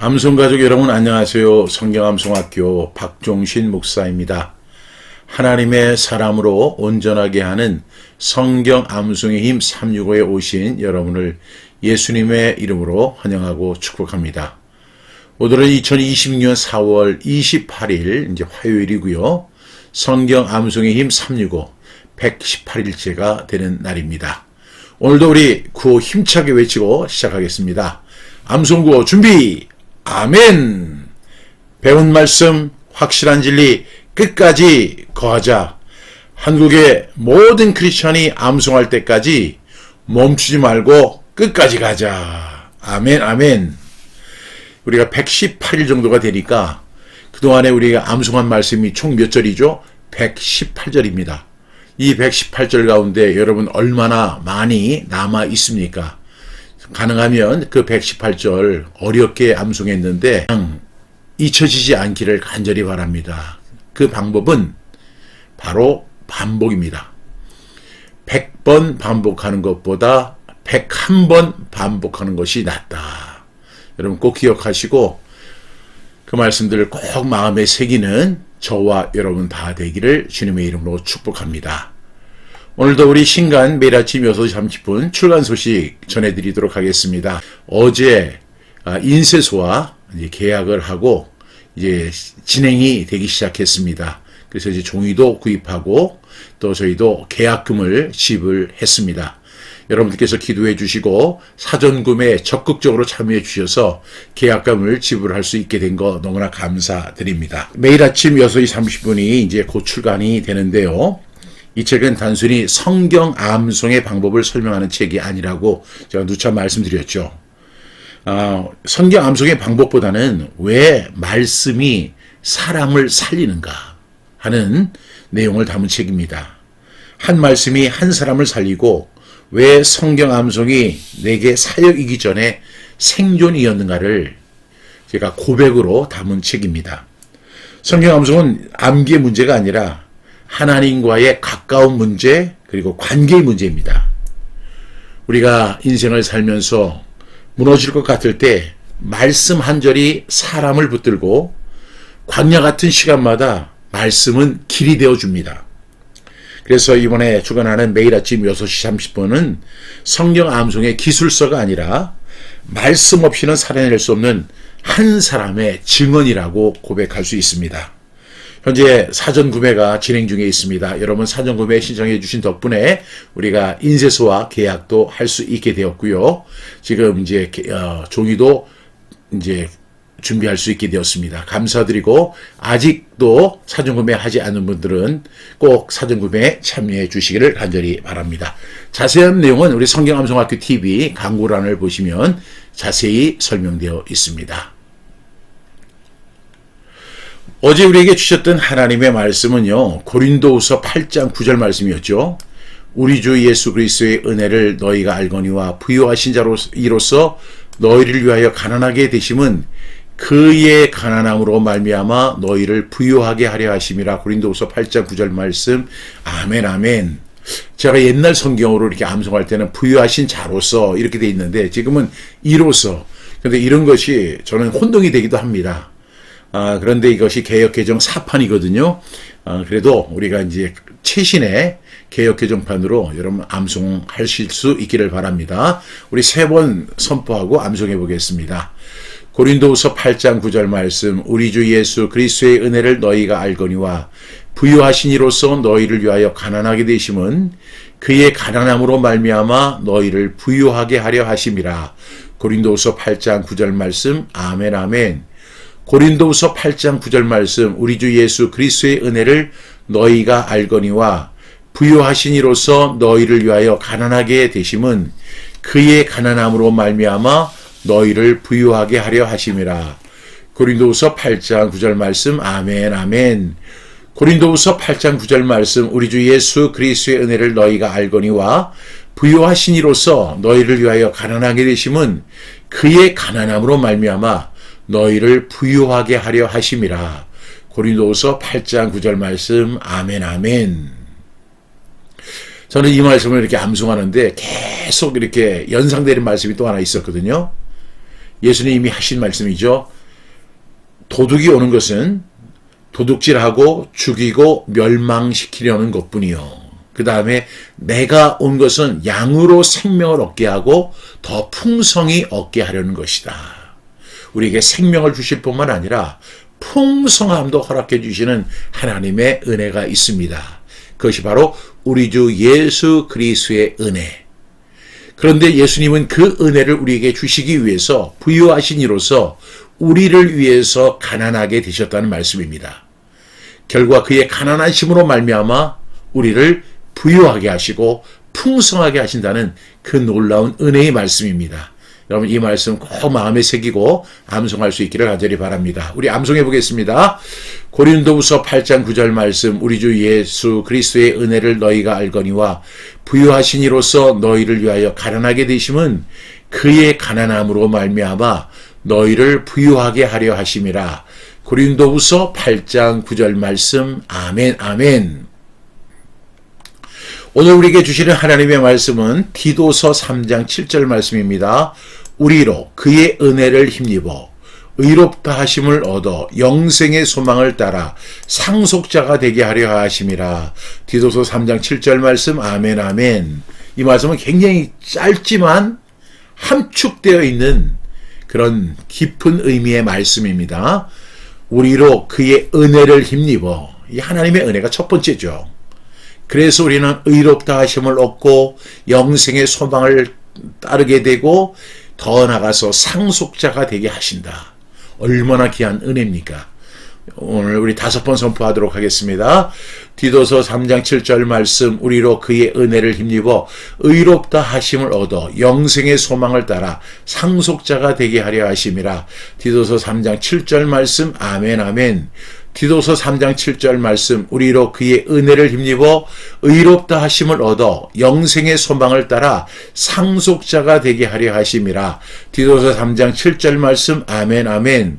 암송가족 여러분 안녕하세요. 성경암송학교 박종신 목사입니다. 하나님의 사람으로 온전하게 하는 성경암송의 힘 365에 오신 여러분을 예수님의 이름으로 환영하고 축복합니다. 오늘은 2026년 4월 28일 이제 화요일이고요. 성경암송의 힘 365 118일째가 되는 날입니다. 오늘도 우리 구호 힘차게 외치고 시작하겠습니다. 암송구호 준비! 아멘. 배운 말씀, 확실한 진리 끝까지 거하자. 한국의 모든 크리스천이 암송할 때까지 멈추지 말고 끝까지 가자. 아멘, 아멘. 우리가 118일 정도가 되니까 그동안에 우리가 암송한 말씀이 총 몇 절이죠? 118절입니다. 이 118절 가운데 여러분 얼마나 많이 남아 있습니까? 가능하면 그 118절 어렵게 암송했는데 잊혀지지 않기를 간절히 바랍니다. 그 방법은 바로 반복입니다. 100번 반복하는 것보다 101번 반복하는 것이 낫다. 여러분 꼭 기억하시고 그 말씀들을 꼭 마음에 새기는 저와 여러분 다 되기를 주님의 이름으로 축복합니다. 오늘도 우리 신간 매일 아침 6시 30분 출간 소식 전해드리도록 하겠습니다. 어제 인쇄소와 이제 계약을 하고 이제 진행이 되기 시작했습니다. 그래서 이제 종이도 구입하고 또 저희도 계약금을 지불했습니다. 여러분들께서 기도해 주시고 사전 구매에 적극적으로 참여해 주셔서 계약금을 지불할 수 있게 된 거 너무나 감사드립니다. 매일 아침 6시 30분이 이제 곧 출간이 되는데요. 이 책은 단순히 성경 암송의 방법을 설명하는 책이 아니라고 제가 누차 말씀드렸죠. 성경 암송의 방법보다는 왜 말씀이 사람을 살리는가 하는 내용을 담은 책입니다. 한 말씀이 한 사람을 살리고 왜 성경 암송이 내게 사역이기 전에 생존이었는가를 제가 고백으로 담은 책입니다. 성경 암송은 암기의 문제가 아니라 하나님과의 가까운 문제 그리고 관계의 문제입니다. 우리가 인생을 살면서 무너질 것 같을 때 말씀 한 절이 사람을 붙들고 광야 같은 시간마다 말씀은 길이 되어줍니다. 그래서 이번에 출간하는 매일 아침 6시 30분은 성경 암송의 기술서가 아니라 말씀 없이는 살아낼 수 없는 한 사람의 증언이라고 고백할 수 있습니다. 현재 사전 구매가 진행 중에 있습니다. 여러분 사전 구매 신청해 주신 덕분에 우리가 인쇄소와 계약도 할 수 있게 되었고요. 지금 이제 종이도 이제 준비할 수 있게 되었습니다. 감사드리고 아직도 사전 구매하지 않은 분들은 꼭 사전 구매에 참여해 주시기를 간절히 바랍니다. 자세한 내용은 우리 성경암송학교 TV 광고란을 보시면 자세히 설명되어 있습니다. 어제 우리에게 주셨던 하나님의 말씀은요. 고린도후서 8장 9절 말씀이었죠. 우리 주 예수 그리스도의 은혜를 너희가 알거니와 부요하신 자로서 너희를 위하여 가난하게 되심은 그의 가난함으로 말미암아 너희를 부요하게 하려 하심이라. 고린도후서 8장 9절 말씀. 아멘 아멘. 제가 옛날 성경으로 이렇게 암송할 때는 부요하신 자로서 이렇게 돼 있는데 지금은 이로서. 그런데 이런 것이 저는 혼동이 되기도 합니다. 그런데 이것이 개역개정 4판이거든요. 그래도 우리가 이제 최신의 개역개정판으로 여러분 암송하실 수 있기를 바랍니다. 우리 3번 선포하고 암송해 보겠습니다. 고린도후서 8장 9절 말씀. 우리 주 예수 그리스도의 은혜를 너희가 알거니와 부요하신 이로서 너희를 위하여 가난하게 되심은 그의 가난함으로 말미암아 너희를 부요하게 하려 하심이라. 고린도후서 8장 9절 말씀. 아멘 아멘. 고린도후서 8장 9절 말씀. 우리 주 예수 그리스도의 은혜를 너희가 알거니와 부요하신 이로서 너희를 위하여 가난하게 되심은 그의 가난함으로 말미암아 너희를 부요하게 하려 하심이라. 고린도후서 8장 9절 말씀. 아멘 아멘. 고린도후서 8장 9절 말씀. 우리 주 예수 그리스도의 은혜를 너희가 알거니와 부요하신 이로서 너희를 위하여 가난하게 되심은 그의 가난함으로 말미암아 너희를 부유하게 하려 하심이라. 고린도후서 8장 9절 말씀. 아멘 아멘. 저는 이 말씀을 이렇게 암송하는데 계속 이렇게 연상되는 말씀이 또 하나 있었거든요. 예수님이 하신 말씀이죠. 도둑이 오는 것은 도둑질하고 죽이고 멸망시키려는 것뿐이요. 그 다음에 내가 온 것은 양으로 생명을 얻게 하고 더 풍성히 얻게 하려는 것이다. 우리에게 생명을 주실 뿐만 아니라 풍성함도 허락해 주시는 하나님의 은혜가 있습니다. 그것이 바로 우리 주 예수 그리스도의 은혜. 그런데 예수님은 그 은혜를 우리에게 주시기 위해서 부유하신 이로서 우리를 위해서 가난하게 되셨다는 말씀입니다. 결과 그의 가난하심으로 말미암아 우리를 부유하게 하시고 풍성하게 하신다는 그 놀라운 은혜의 말씀입니다. 여러분 이 말씀 꼭 마음에 새기고 암송할 수 있기를 간절히 바랍니다. 우리 암송해 보겠습니다. 고린도후서 8장 9절 말씀, 우리 주 예수 그리스도의 은혜를 너희가 알거니와 부유하신 이로서 너희를 위하여 가난하게 되심은 그의 가난함으로 말미암아 너희를 부유하게 하려 하심이라. 고린도후서 8장 9절 말씀. 아멘 아멘. 오늘 우리에게 주시는 하나님의 말씀은 디도서 3장 7절 말씀입니다. 우리로 그의 은혜를 힘입어 의롭다 하심을 얻어 영생의 소망을 따라 상속자가 되게 하려 하심이라. 디도서 3장 7절 말씀. 아멘 아멘. 이 말씀은 굉장히 짧지만 함축되어 있는 그런 깊은 의미의 말씀입니다. 우리로 그의 은혜를 힘입어. 이 하나님의 은혜가 첫 번째죠. 그래서 우리는 의롭다 하심을 얻고 영생의 소망을 따르게 되고 더 나아가서 상속자가 되게 하신다. 얼마나 귀한 은혜입니까? 오늘 우리 5번 선포하도록 하겠습니다. 디도서 3장 7절 말씀, 우리로 그의 은혜를 힘입어 의롭다 하심을 얻어 영생의 소망을 따라 상속자가 되게 하려 하심이라. 디도서 3장 7절 말씀. 아멘 아멘. 디도서 3장 7절 말씀, 우리로 그의 은혜를 힘입어 의롭다 하심을 얻어 영생의 소망을 따라 상속자가 되게 하려 하심이라. 디도서 3장 7절 말씀. 아멘 아멘.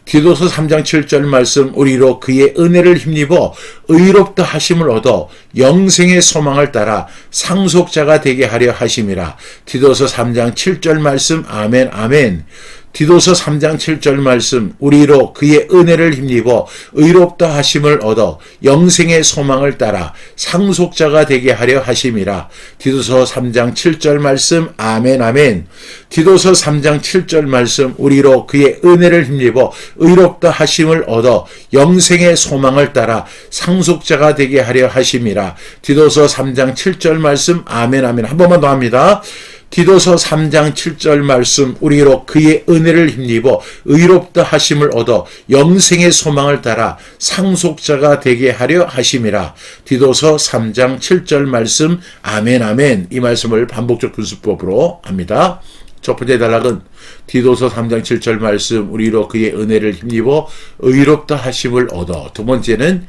디도서 3장 7절 말씀, 우리로 그의 은혜를 힘입어 의롭다 하심을 얻어 영생의 소망을 따라 상속자가 되게 하려 하심이라. 디도서 3장 7절 말씀. 아멘 아멘. 디도서 3장 7절 말씀, 우리로 그의 은혜를 힘입어 의롭다 하심을 얻어 영생의 소망을 따라 상속자가 되게 하려 하심이라. 디도서 3장 7절 말씀. 아멘 아멘. 디도서 3장 7절 말씀, 우리로 그의 은혜를 힘입어 의롭다 하심을 얻어 영생의 소망을 따라 상속자가 되게 하려 하심이라. 디도서 3장 7절 말씀. 아멘 아멘. 한 번만 더 합니다. 디도서 3장 7절 말씀, 우리로 그의 은혜를 힘입어 의롭다 하심을 얻어 영생의 소망을 따라 상속자가 되게 하려 하심이라. 디도서 3장 7절 말씀. 아멘 아멘. 이 말씀을 반복적 분수법으로 합니다. 첫 번째 단락은 디도서 3장 7절 말씀, 우리로 그의 은혜를 힘입어 의롭다 하심을 얻어. 두 번째는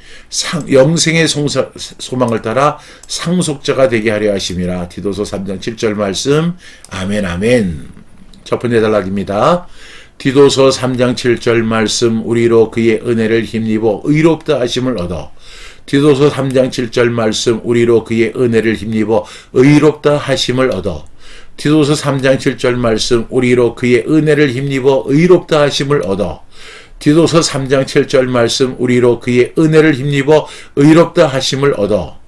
영생의 소망을 따라 상속자가 되게 하려 하심이라. 디도서 3장 7절 말씀. 아멘 아멘. 첫 번째 단락입니다. 디도서 3장 7절 말씀, 우리로 그의 은혜를 힘입어 의롭다 하심을 얻어. 디도서 3장 7절 말씀, 우리로 그의 은혜를 힘입어 의롭다 하심을 얻어. 디도서 3장 7절 말씀, 우리로 그의 은혜를 힘입어 의롭다 하심을 얻어. 디도서 3장 7절 말씀, 우리로 그의 은혜를 힘입어 의롭다 하심을 얻어.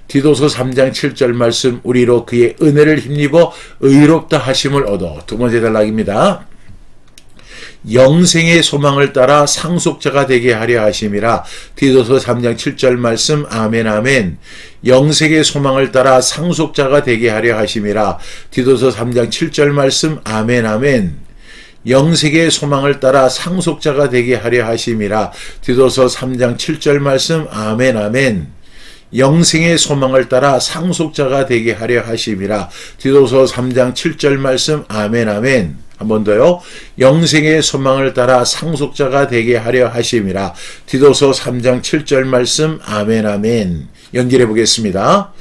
디도서 3장 7절 말씀, 우리로 그의 은혜를 힘입어 의롭다 하심을 얻어. 두 번째 단락입니다. 영생의 소망을 따라 상속자가 되게 하려 하심이라. 디도서 3장 7절 말씀. 아멘 아멘. 영생의 소망을 따라 상속자가 되게 하려 하심이라. 디도서 3장 7절 말씀. 아멘 아멘. 영생의 소망을 따라 상속자가 되게 하려 하심이라. 디도서 3장 7절 말씀. 아멘 아멘. 영생의 소망을 따라 상속자가 되게 하려 하심이라. 디도서 3장 7절 말씀. 아멘 아멘. 한 번 더요. 영생의 소망을 따라 상속자가 되게 하려 하심이라. 디도서 3장 7절 말씀. 아멘 아멘. 연결해 보겠습니다.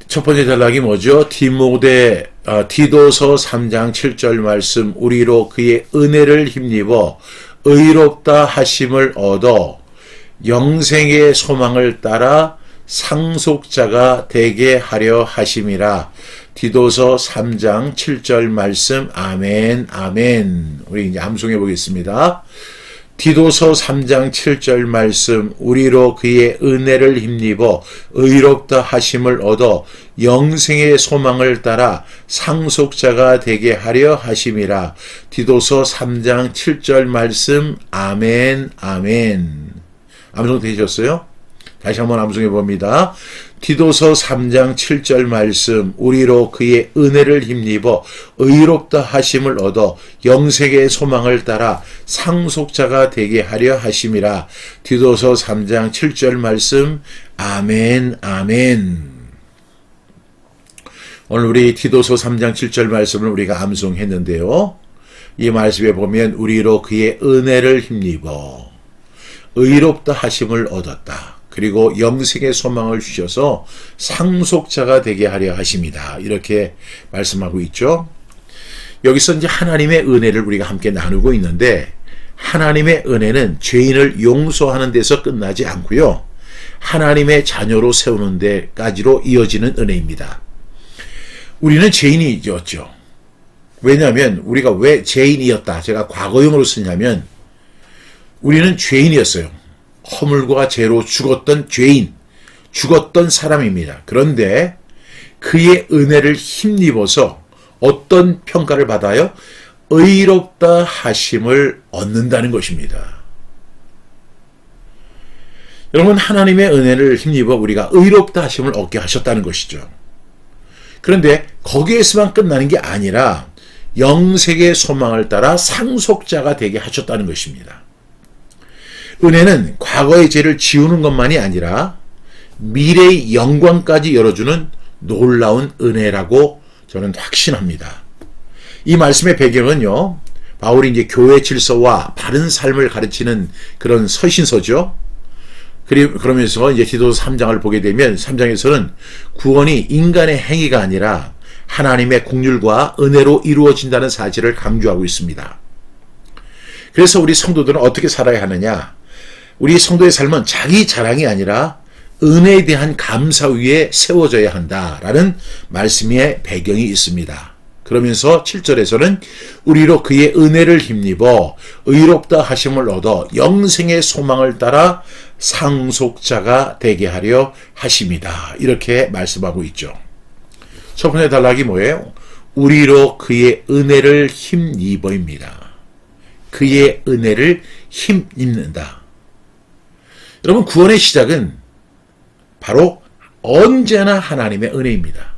첫 번째 단락이 뭐죠? 디도서 3장 7절 말씀, 우리로 그의 은혜를 힘입어 의롭다 하심을 얻어 영생의 소망을 따라 상속자가 되게 하려 하심이라. 디도서 3장 7절 말씀. 아멘, 아멘. 우리 이제 암송해 보겠습니다. 디도서 3장 7절 말씀. 우리로 그의 은혜를 힘입어 의롭다 하심을 얻어 영생의 소망을 따라 상속자가 되게 하려 하심이라. 디도서 3장 7절 말씀. 아멘, 아멘. 암송 되셨어요? 다시 한번 암송해 봅니다. 디도서 3장 7절 말씀. 우리로 그의 은혜를 힘입어 의롭다 하심을 얻어 영생의 소망을 따라 상속자가 되게 하려 하심이라. 디도서 3장 7절 말씀. 아멘, 아멘. 오늘 우리 디도서 3장 7절 말씀을 우리가 암송했는데요. 이 말씀에 보면 우리로 그의 은혜를 힘입어 의롭다 하심을 얻었다. 그리고 영생의 소망을 주셔서 상속자가 되게 하려 하십니다. 이렇게 말씀하고 있죠. 여기서 이제 하나님의 은혜를 우리가 함께 나누고 있는데, 하나님의 은혜는 죄인을 용서하는 데서 끝나지 않고요. 하나님의 자녀로 세우는 데까지로 이어지는 은혜입니다. 우리는 죄인이었죠. 왜냐하면 우리가 왜 죄인이었다, 제가 과거형으로 쓰냐면 우리는 죄인이었어요. 허물과 죄로 죽었던 죄인, 죽었던 사람입니다. 그런데 그의 은혜를 힘입어서 어떤 평가를 받아요? 의롭다 하심을 얻는다는 것입니다. 여러분, 하나님의 은혜를 힘입어 우리가 의롭다 하심을 얻게 하셨다는 것이죠. 그런데 거기에서만 끝나는 게 아니라 영생의 소망을 따라 상속자가 되게 하셨다는 것입니다. 은혜는 과거의 죄를 지우는 것만이 아니라 미래의 영광까지 열어주는 놀라운 은혜라고 저는 확신합니다. 이 말씀의 배경은요, 바울이 이제 교회 질서와 바른 삶을 가르치는 그런 서신서죠. 그러면서 이제 디도서 3장을 보게 되면 3장에서는 구원이 인간의 행위가 아니라 하나님의 긍휼과 은혜로 이루어진다는 사실을 강조하고 있습니다. 그래서 우리 성도들은 어떻게 살아야 하느냐? 우리 성도의 삶은 자기 자랑이 아니라 은혜에 대한 감사 위에 세워져야 한다라는 말씀의 배경이 있습니다. 그러면서 7절에서는 우리로 그의 은혜를 힘입어 의롭다 하심을 얻어 영생의 소망을 따라 상속자가 되게 하려 하심이다. 이렇게 말씀하고 있죠. 첫 번째 단락이 뭐예요? 우리로 그의 은혜를 힘입어입니다. 그의 은혜를 힘입는다. 여러분, 구원의 시작은 바로 언제나 하나님의 은혜입니다.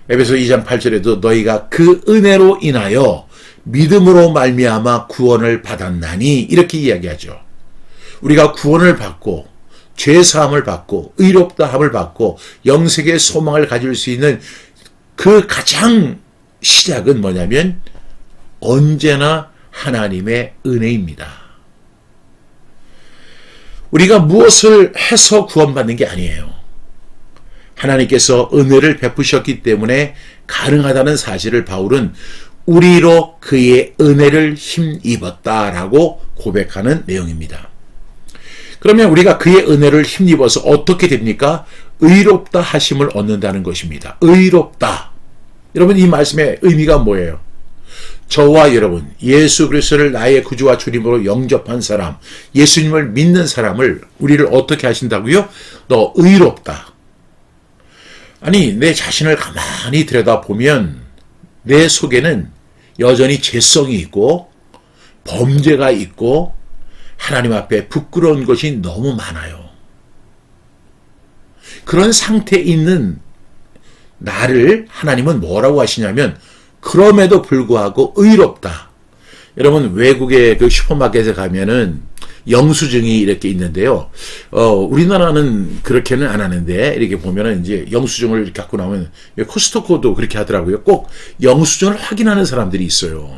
에베소 2장 8절에도 너희가 그 은혜로 인하여 믿음으로 말미암아 구원을 받았나니 이렇게 이야기하죠. 우리가 구원을 받고 죄사함을 받고 의롭다함을 받고 영생의 소망을 가질 수 있는 그 가장 시작은 뭐냐면 언제나 하나님의 은혜입니다. 우리가 무엇을 해서 구원받는 게 아니에요. 하나님께서 은혜를 베푸셨기 때문에 가능하다는 사실을 바울은 우리로 그의 은혜를 힘입었다라고 고백하는 내용입니다. 그러면 우리가 그의 은혜를 힘입어서 어떻게 됩니까? 의롭다 하심을 얻는다는 것입니다. 의롭다. 여러분, 이 말씀의 의미가 뭐예요? 저와 여러분, 예수 그리스도를 나의 구주와 주님으로 영접한 사람, 예수님을 믿는 사람을 우리를 어떻게 하신다고요? 너 의롭다. 아니, 내 자신을 가만히 들여다보면 내 속에는 여전히 죄성이 있고 범죄가 있고 하나님 앞에 부끄러운 것이 너무 많아요. 그런 상태에 있는 나를 하나님은 뭐라고 하시냐면 그럼에도 불구하고 의롭다. 여러분, 외국의 그 슈퍼마켓에 가면은 영수증이 이렇게 있는데요. 우리나라는 그렇게는 안 하는데, 이렇게 보면은 이제 영수증을 이렇게 갖고 나오면, 코스트코도 그렇게 하더라고요. 꼭 영수증을 확인하는 사람들이 있어요.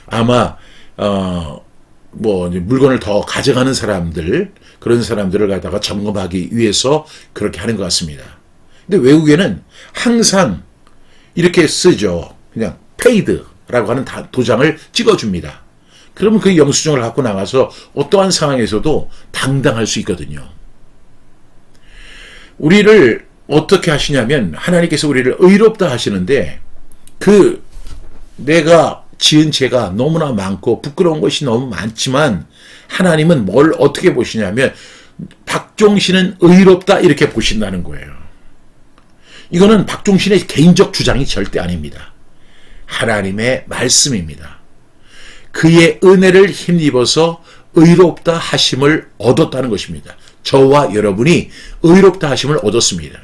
아마, 이제 물건을 더 가져가는 사람들, 그런 사람들을 갖다가 점검하기 위해서 그렇게 하는 것 같습니다. 근데 외국에는 항상 이렇게 쓰죠. 그냥 페이드라고 하는 도장을 찍어줍니다. 그러면 그 영수증을 갖고 나가서 어떠한 상황에서도 당당할 수 있거든요. 우리를 어떻게 하시냐면 하나님께서 우리를 의롭다 하시는데 내가 지은 죄가 너무나 많고 부끄러운 것이 너무 많지만 하나님은 뭘 어떻게 보시냐면 박종신은 의롭다 이렇게 보신다는 거예요. 이거는 박종신의 개인적 주장이 절대 아닙니다. 하나님의 말씀입니다. 그의 은혜를 힘입어서 의롭다 하심을 얻었다는 것입니다. 저와 여러분이 의롭다 하심을 얻었습니다.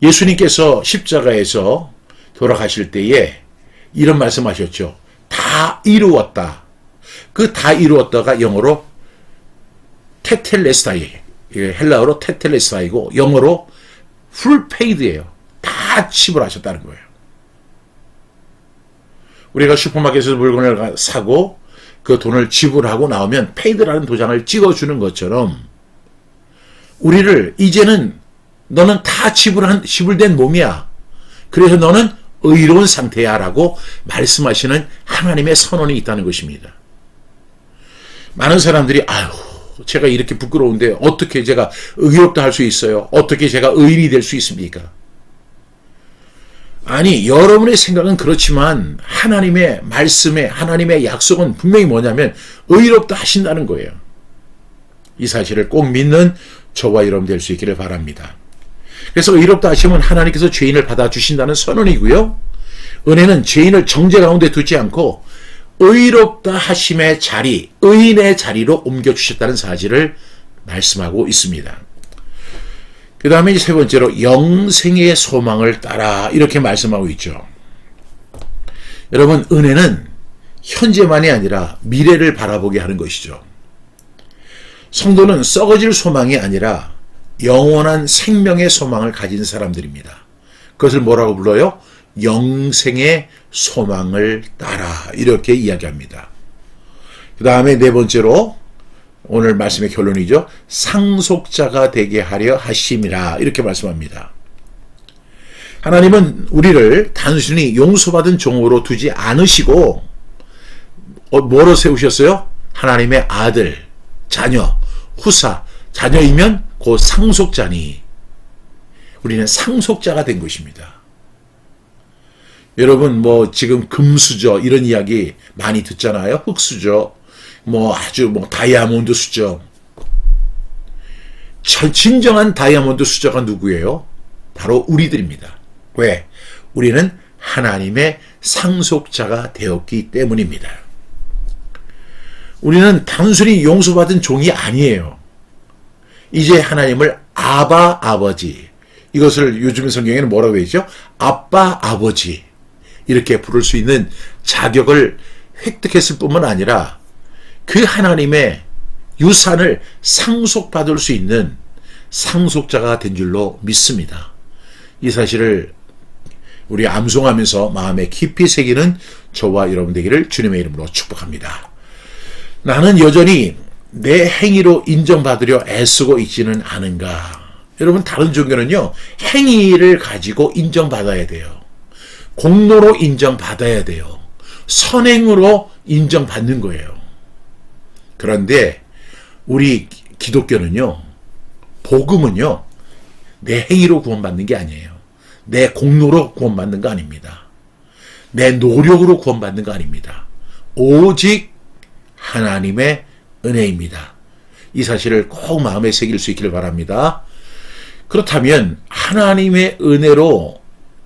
예수님께서 십자가에서 돌아가실 때에 이런 말씀하셨죠. 다 이루었다. 그 다 이루었다가 영어로 테텔레스타이, 헬라어로 테텔레스타이고 영어로 풀 페이드예요. 다 지불하셨다는 거예요. 우리가 슈퍼마켓에서 물건을 사고 그 돈을 지불하고 나오면 페이드라는 도장을 찍어주는 것처럼 우리를 이제는 너는 다 지불된 몸이야. 그래서 너는 의로운 상태야 라고 말씀하시는 하나님의 선언이 있다는 것입니다. 많은 사람들이 제가 이렇게 부끄러운데 어떻게 제가 의롭다 할 수 있어요? 어떻게 제가 의인이 될 수 있습니까? 아니, 여러분의 생각은 그렇지만 하나님의 말씀에 하나님의 약속은 분명히 뭐냐면 의롭다 하신다는 거예요. 이 사실을 꼭 믿는 저와 여러분 될 수 있기를 바랍니다. 그래서 의롭다 하시면 하나님께서 죄인을 받아주신다는 선언이고요. 은혜는 죄인을 정죄 가운데 두지 않고 의롭다 하심의 자리, 의인의 자리로 옮겨주셨다는 사실을 말씀하고 있습니다. 그 다음에 세 번째로 영생의 소망을 따라 이렇게 말씀하고 있죠. 여러분, 은혜는 현재만이 아니라 미래를 바라보게 하는 것이죠. 성도는 썩어질 소망이 아니라 영원한 생명의 소망을 가진 사람들입니다. 그것을 뭐라고 불러요? 영생의 소망을 따라 이렇게 이야기합니다. 그 다음에 네 번째로 오늘 말씀의 결론이죠. 상속자가 되게 하려 하심이라 이렇게 말씀합니다. 하나님은 우리를 단순히 용서받은 종으로 두지 않으시고 뭐로 세우셨어요? 하나님의 아들, 자녀, 후사, 자녀이면 그 상속자니 우리는 상속자가 된 것입니다. 여러분 지금 금수저 이런 이야기 많이 듣잖아요. 흑수저, 아주 다이아몬드 수저. 진정한 다이아몬드 수저가 누구예요? 바로 우리들입니다. 왜? 우리는 하나님의 상속자가 되었기 때문입니다. 우리는 단순히 용서받은 종이 아니에요. 이제 하나님을 아바 아버지, 이것을 요즘 성경에는 뭐라고 했죠? 아빠 아버지 이렇게 부를 수 있는 자격을 획득했을 뿐만 아니라 그 하나님의 유산을 상속받을 수 있는 상속자가 된 줄로 믿습니다. 이 사실을 우리 암송하면서 마음에 깊이 새기는 저와 여러분 되기를 주님의 이름으로 축복합니다. 나는 여전히 내 행위로 인정받으려 애쓰고 있지는 않은가. 여러분, 다른 종교는요, 행위를 가지고 인정받아야 돼요. 공로로 인정받아야 돼요. 선행으로 인정받는 거예요. 그런데 우리 기독교는요, 복음은요, 내 행위로 구원받는 게 아니에요. 내 공로로 구원받는 거 아닙니다. 내 노력으로 구원받는 거 아닙니다. 오직 하나님의 은혜입니다. 이 사실을 꼭 마음에 새길 수 있기를 바랍니다. 그렇다면 하나님의 은혜로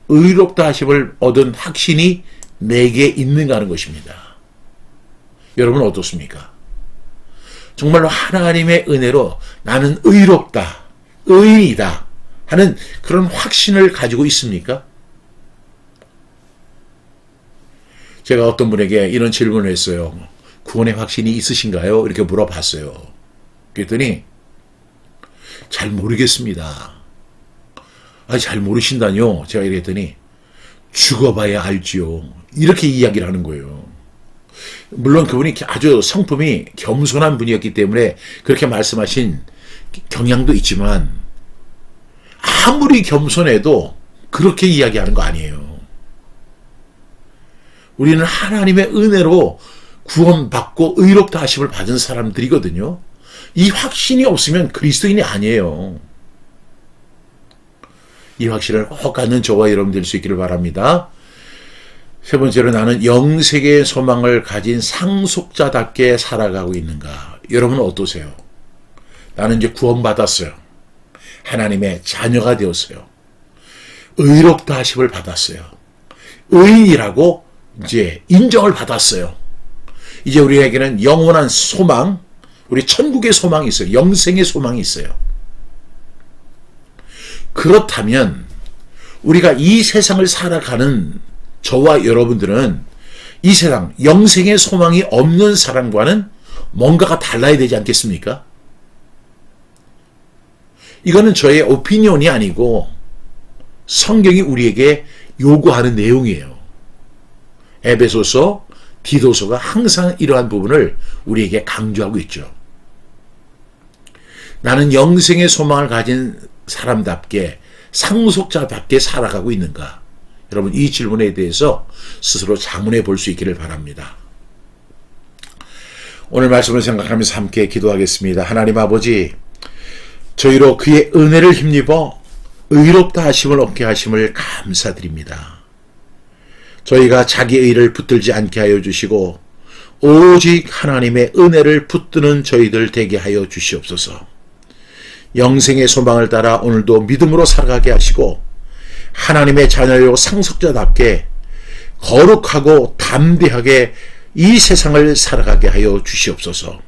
의롭다 하심을 얻은 확신이 내게 있는가 하는 것입니다. 여러분은 어떻습니까? 정말로 하나님의 은혜로 나는 의롭다, 의인이다 하는 그런 확신을 가지고 있습니까? 제가 어떤 분에게 이런 질문을 했어요. 구원의 확신이 있으신가요? 이렇게 물어봤어요. 그랬더니 잘 모르겠습니다. 잘 모르신다뇨? 제가 이랬더니 죽어봐야 알지요. 이렇게 이야기를 하는 거예요. 물론 그분이 아주 성품이 겸손한 분이었기 때문에 그렇게 말씀하신 경향도 있지만 아무리 겸손해도 그렇게 이야기하는 거 아니에요. 우리는 하나님의 은혜로 구원받고 의롭다 하심을 받은 사람들이거든요. 이 확신이 없으면 그리스도인이 아니에요. 이 확신을 꼭 갖는 저와 여러분 될 수 있기를 바랍니다. 세 번째로 나는 영생의 소망을 가진 상속자답게 살아가고 있는가? 여러분은 어떠세요? 나는 이제 구원받았어요. 하나님의 자녀가 되었어요. 의롭다 하심을 받았어요. 의인이라고 이제 인정을 받았어요. 이제 우리에게는 영원한 소망, 우리 천국의 소망이 있어요. 영생의 소망이 있어요. 그렇다면 우리가 이 세상을 살아가는 저와 여러분들은 이 세상 영생의 소망이 없는 사람과는 뭔가가 달라야 되지 않겠습니까? 이거는 저의 오피니언이 아니고 성경이 우리에게 요구하는 내용이에요. 에베소서, 디도서가 항상 이러한 부분을 우리에게 강조하고 있죠. 나는 영생의 소망을 가진 사람답게 상속자답게 살아가고 있는가? 여러분 이 질문에 대해서 스스로 자문해 볼 수 있기를 바랍니다. 오늘 말씀을 생각하면서 함께 기도하겠습니다. 하나님 아버지, 저희로 그의 은혜를 힘입어 의롭다 하심을 얻게 하심을 감사드립니다. 저희가 자기 의를 붙들지 않게 하여 주시고 오직 하나님의 은혜를 붙드는 저희들 되게 하여 주시옵소서. 영생의 소망을 따라 오늘도 믿음으로 살아가게 하시고 하나님의 자녀요 상속자답게 거룩하고 담대하게 이 세상을 살아가게 하여 주시옵소서.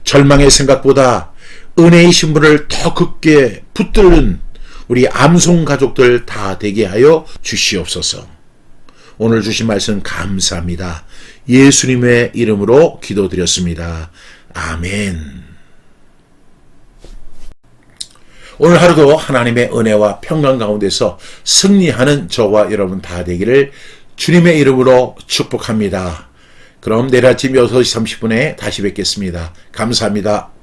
절망의 생각보다 은혜의 신분을 더 굳게 붙드는 우리 암송 가족들 다 되게 하여 주시옵소서. 오늘 주신 말씀 감사합니다. 예수님의 이름으로 기도드렸습니다. 아멘. 오늘 하루도 하나님의 은혜와 평강 가운데서 승리하는 저와 여러분 다 되기를 주님의 이름으로 축복합니다. 그럼 내일 아침 6시 30분에 다시 뵙겠습니다. 감사합니다.